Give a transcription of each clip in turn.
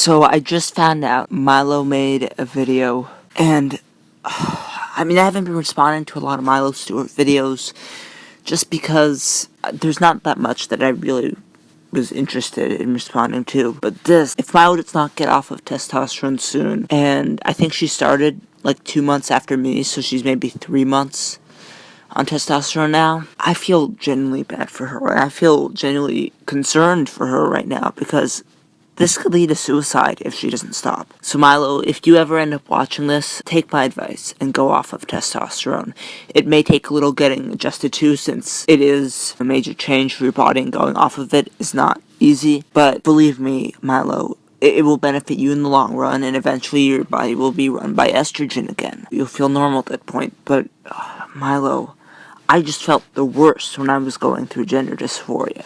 So I just found out Milo made a video, and I haven't been responding to a lot of Milo Stewart videos just because there's not that much that I really was interested in responding to. But this, if Milo does not get off of testosterone soon, and I think she started like 2 months after me, so she's maybe 3 months on testosterone now, I feel genuinely bad for her, and I feel genuinely concerned for her right now, because this could lead to suicide if she doesn't stop. So Milo, if you ever end up watching this, take my advice and go off of testosterone. It may take a little getting adjusted to, since it is a major change for your body, and going off of it is not easy. But believe me, Milo, it will benefit you in the long run, and eventually your body will be run by estrogen again. You'll feel normal at that point. But Milo, I just felt the worst when I was going through gender dysphoria,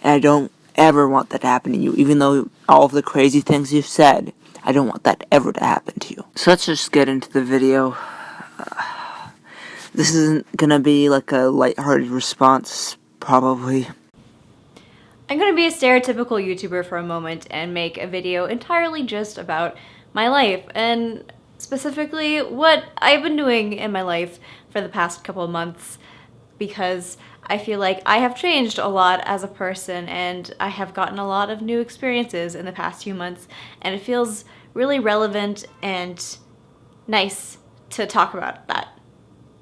and I don't ever want that to happen to you. Even though all of the crazy things you've said, I don't want that ever to happen to you. So let's just get into the video. This isn't gonna be like a lighthearted response, probably. I'm gonna be a stereotypical YouTuber for a moment and make a video entirely just about my life, and specifically what I've been doing in my life for the past couple of months, because I feel like I have changed a lot as a person, and I have gotten a lot of new experiences in the past few months, and it feels really relevant and nice to talk about that.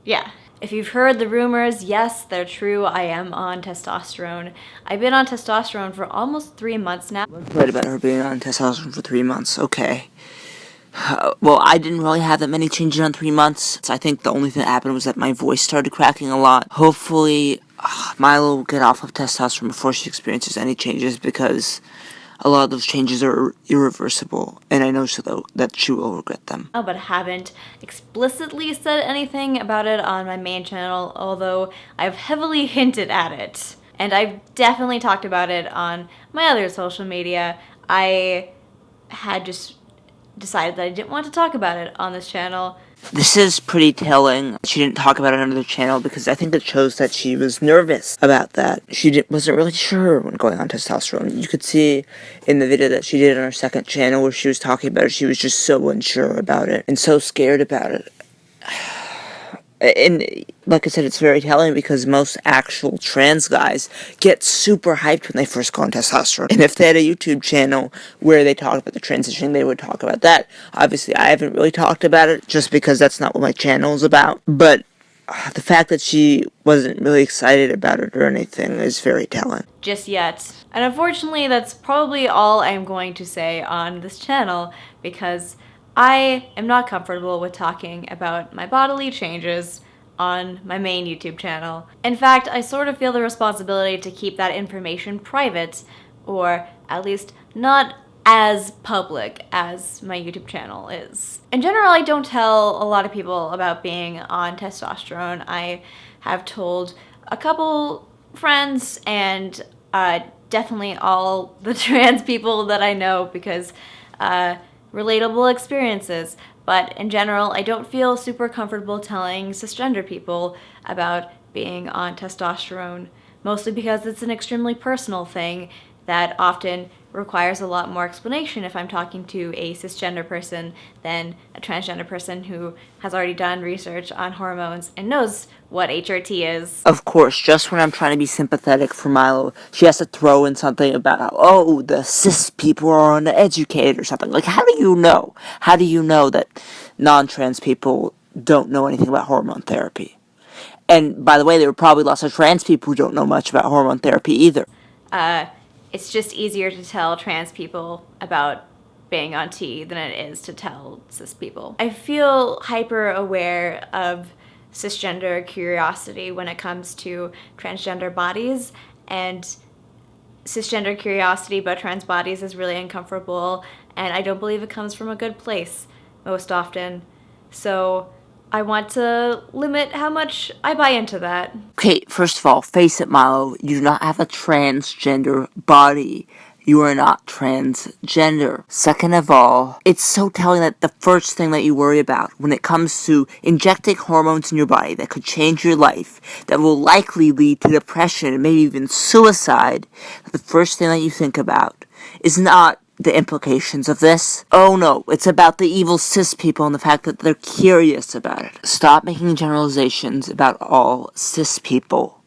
Yeah. If you've heard the rumors, yes, they're true. I am on testosterone. I've been on testosterone for almost 3 months now. Right about her being on testosterone for 3 months, okay. Well, I didn't really have that many changes on 3 months. So I think the only thing that happened was that my voice started cracking a lot. Hopefully, Milo will get off of testosterone before she experiences any changes, because a lot of those changes are irreversible, and I know that she will regret them. But haven't explicitly said anything about it on my main channel, although I've heavily hinted at it. And I've definitely talked about it on my other social media. I had just decided that I didn't want to talk about it on this channel. This is pretty telling. She didn't talk about it on another channel, because I think it shows that she was nervous about that. She wasn't really sure when going on testosterone. You could see in the video that she did on her second channel where she was talking about it, she was just so unsure about it and so scared about it. And like I said, it's very telling, because most actual trans guys get super hyped when they first go on testosterone. And if they had a YouTube channel where they talk about the transition, they would talk about that. Obviously, I haven't really talked about it, just because that's not what my channel is about. But the fact that she wasn't really excited about it or anything is very telling. Just yet. And unfortunately, that's probably all I'm going to say on this channel, because I am not comfortable with talking about my bodily changes on my main YouTube channel. In fact, I sort of feel the responsibility to keep that information private, or at least not as public as my YouTube channel is. In general, I don't tell a lot of people about being on testosterone. I have told a couple friends, and definitely all the trans people that I know, because relatable experiences. But in general, I don't feel super comfortable telling cisgender people about being on testosterone, mostly because it's an extremely personal thing that often requires a lot more explanation if I'm talking to a cisgender person than a transgender person who has already done research on hormones and knows what HRT is. Of course, just when I'm trying to be sympathetic for Milo, she has to throw in something about how, oh, the cis people are uneducated or something. Like, how do you know? How do you know that non-trans people don't know anything about hormone therapy? And by the way, there are probably lots of trans people who don't know much about hormone therapy either. It's just easier to tell trans people about being on T than it is to tell cis people. I feel hyper aware of cisgender curiosity when it comes to transgender bodies, and cisgender curiosity about trans bodies is really uncomfortable, and I don't believe it comes from a good place most often. So I want to limit how much I buy into that. Okay, first of all, face it, Milo, you do not have a transgender body. You are not transgender. Second of all, it's so telling that the first thing that you worry about when it comes to injecting hormones in your body that could change your life, that will likely lead to depression and maybe even suicide, the first thing that you think about is not the implications of this. Oh no, it's about the evil cis people and the fact that they're curious about it. Stop making generalizations about all cis people.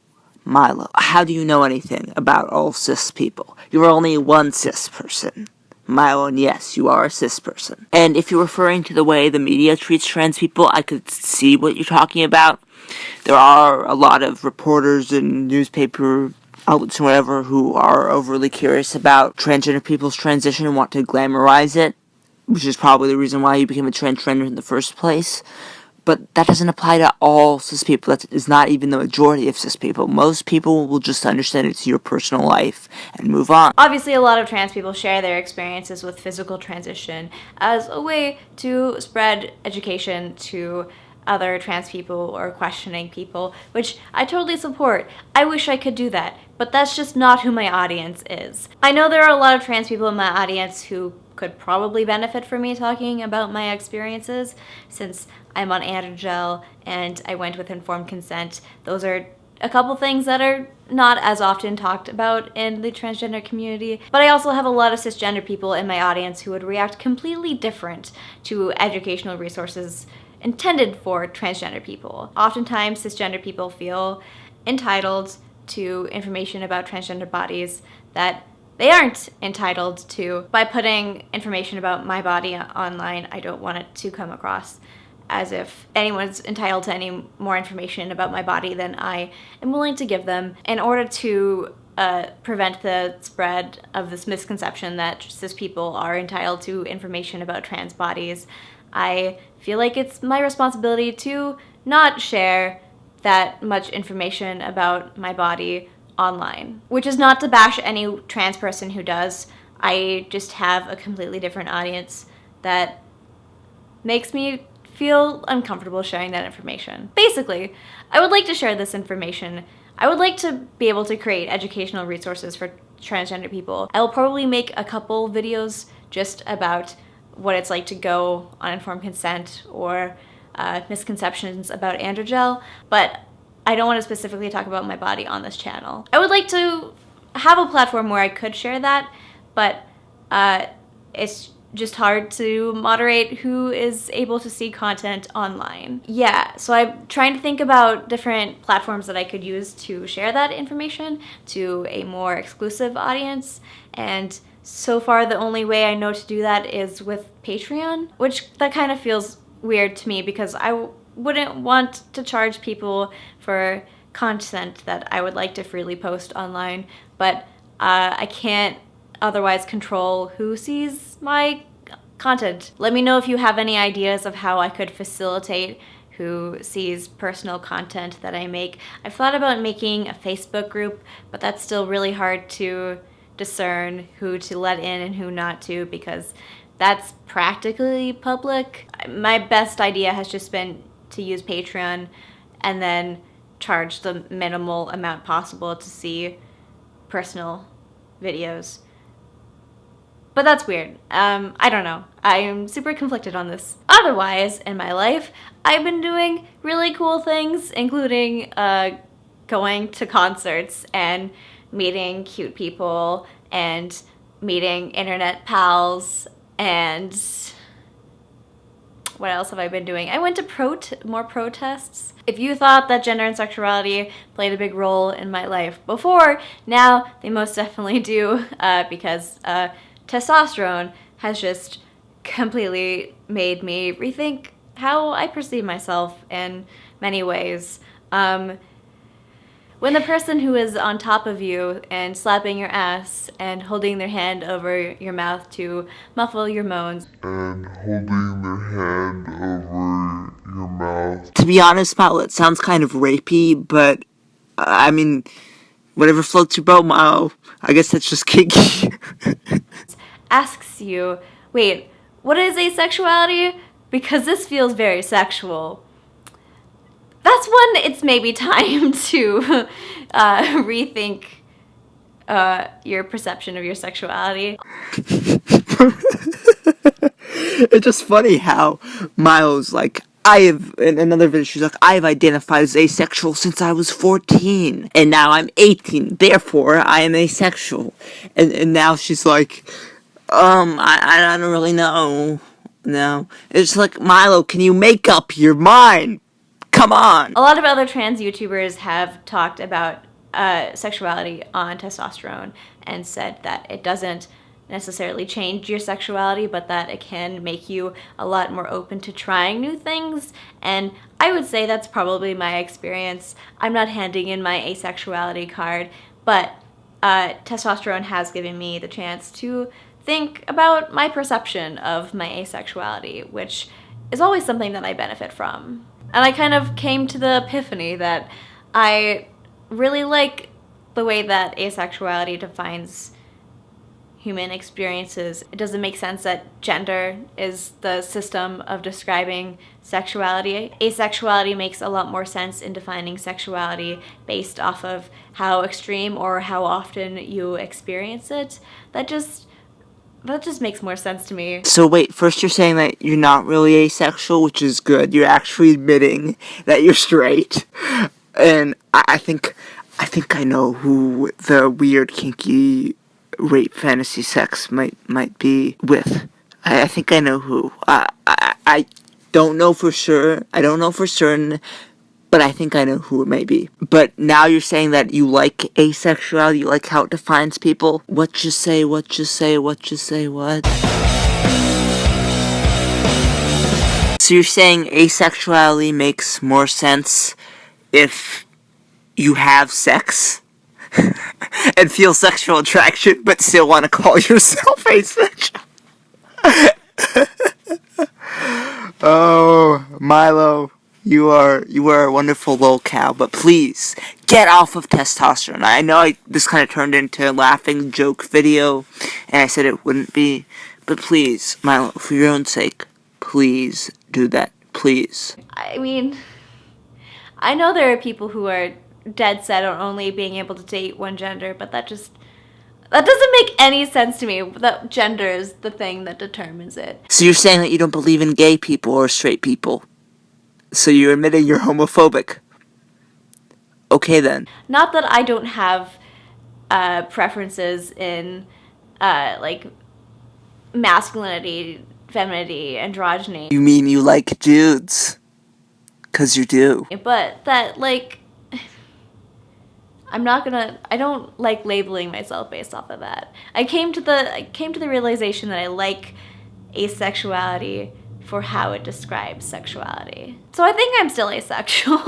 Milo, how do you know anything about all cis people? You're only one cis person. Milo, and yes, you are a cis person. And if you're referring to the way the media treats trans people, I could see what you're talking about. There are a lot of reporters and newspaper outlets and whatever who are overly curious about transgender people's transition and want to glamorize it, which is probably the reason why you became a transgender in the first place. But that doesn't apply to all cis people. That is not even the majority of cis people. Most people will just understand it's your personal life and move on. Obviously, a lot of trans people share their experiences with physical transition as a way to spread education to other trans people or questioning people, which I totally support. I wish I could do that, but that's just not who my audience is. I know there are a lot of trans people in my audience who could probably benefit from me talking about my experiences, since I'm on androgel and I went with informed consent. Those are a couple things that are not as often talked about in the transgender community. But I also have a lot of cisgender people in my audience who would react completely different to educational resources intended for transgender people. Oftentimes, cisgender people feel entitled to information about transgender bodies that they aren't entitled to. By putting information about my body online, I don't want it to come across as if anyone's entitled to any more information about my body than I am willing to give them, in order to prevent the spread of this misconception that cis people are entitled to information about trans bodies. I feel like it's my responsibility to not share that much information about my body online, which is not to bash any trans person who does. I just have a completely different audience that makes me feel uncomfortable sharing that information. Basically, I would like to share this information. I would like to be able to create educational resources for transgender people. I will probably make a couple videos just about what it's like to go on informed consent or misconceptions about androgel, but I don't want to specifically talk about my body on this channel. I would like to have a platform where I could share that, but it's just hard to moderate who is able to see content online. Yeah, so I'm trying to think about different platforms that I could use to share that information to a more exclusive audience, and so far the only way I know to do that is with Patreon, which that kind of feels weird to me because I wouldn't want to charge people for content that I would like to freely post online, but I can't otherwise control who sees my content. Let me know if you have any ideas of how I could facilitate who sees personal content that I make. I've thought about making a Facebook group, but that's still really hard to discern who to let in and who not to, because that's practically public. My best idea has just been to use Patreon and then charge the minimal amount possible to see personal videos. But that's weird. I don't know. I'm super conflicted on this. Otherwise, in my life, I've been doing really cool things, including going to concerts and meeting cute people and meeting internet pals, and what else have I been doing? I went to more protests. If you thought that gender and sexuality played a big role in my life before, now they most definitely do, because testosterone has just completely made me rethink how I perceive myself in many ways. When the person who is on top of you and slapping your ass and holding their hand over your mouth to muffle your moans. To be honest, Milo, it sounds kind of rapey, but I mean, whatever floats your boat, Milo. I guess that's just kinky. Asks you, wait, what is asexuality? Because this feels very sexual. That's when it's maybe time to rethink your perception of your sexuality. It's just funny how Milo's like, in another video, she's like, I've identified as asexual since I was 14, and now I'm 18, therefore I am asexual. And now she's like, I don't really know. No. It's like, Milo, can you make up your mind? Come on! A lot of other trans YouTubers have talked about sexuality on testosterone and said that it doesn't necessarily change your sexuality, but that it can make you a lot more open to trying new things. And I would say that's probably my experience. I'm not handing in my asexuality card, but testosterone has given me the chance to think about my perception of my asexuality, which is always something that I benefit from. And I kind of came to the epiphany that I really like the way that asexuality defines human experiences. It doesn't make sense that gender is the system of describing sexuality. Asexuality makes a lot more sense in defining sexuality based off of how extreme or how often you experience it. That just makes more sense to me. So wait, first you're saying that you're not really asexual, which is good. You're actually admitting that you're straight. And I think I know who the weird, kinky, rape fantasy sex might be with. I think I know who. I don't know for sure. I don't know for certain, but I think I know who it may be. But now you're saying that you like asexuality, you like how it defines people. What you say, what? So you're saying asexuality makes more sense if you have sex and feel sexual attraction, but still want to call yourself asexual? Oh, Milo, you are a wonderful little cow, but please get off of testosterone. I know this kind of turned into a laughing joke video, and I said it wouldn't be, but please, Milo, for your own sake, please do that. Please. I mean, I know there are people who are dead set on only being able to date one gender, but that doesn't make any sense to me. That gender is the thing that determines it. So you're saying that you don't believe in gay people or straight people? So you're admitting you're homophobic? Okay then. Not that I don't have preferences in like masculinity, femininity, androgyny. You mean you like dudes? 'Cause you do. But that, like, I don't like labeling myself based off of that. I came to the realization that I like asexuality for how it describes sexuality. So I think I'm still asexual.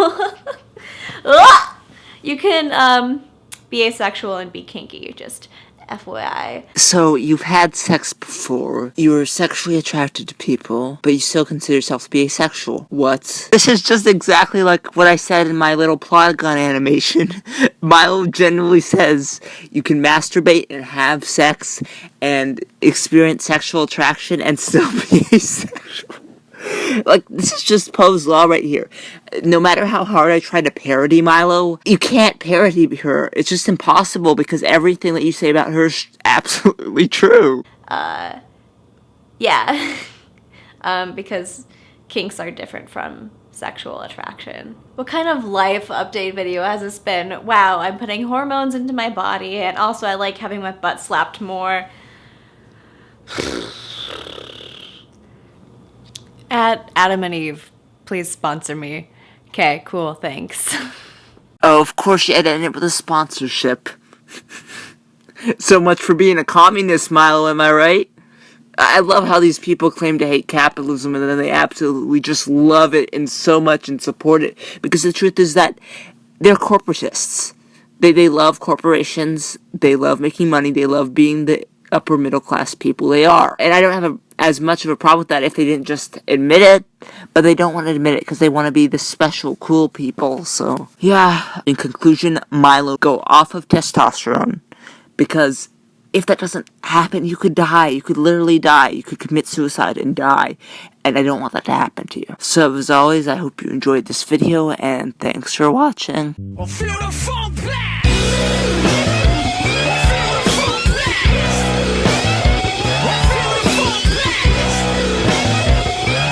You can be asexual and be kinky, just FYI. So you've had sex before, you were sexually attracted to people, but you still consider yourself to be asexual. What? This is just exactly like what I said in my little plot gun animation. Milo generally says you can masturbate and have sex and experience sexual attraction and still be asexual. Like, this is just Poe's law right here. No matter how hard I try to parody Milo, you can't parody her. It's just impossible because everything that you say about her is absolutely true. Yeah. Because kinks are different from sexual attraction. What kind of life update video has this been? Wow, I'm putting hormones into my body, and also I like having my butt slapped more. At Adam and Eve, please sponsor me. Okay, cool, thanks. Oh, of course you ended it with a sponsorship. So much for being a communist, Milo, am I right? I love how these people claim to hate capitalism and then they absolutely just love it and so much and support it. Because the truth is that they're corporatists. They love corporations, they love making money, they love being the upper middle class people they are. And I don't have as much of a problem with that if they didn't just admit it, but they don't want to admit it because they want to be the special cool people. So yeah, in conclusion, Milo, go off of testosterone, because if that doesn't happen, you could die. You could literally die. You could commit suicide and die, and I don't want that to happen to you. So as always, I hope you enjoyed this video, and thanks for watching. On feel the funk blast!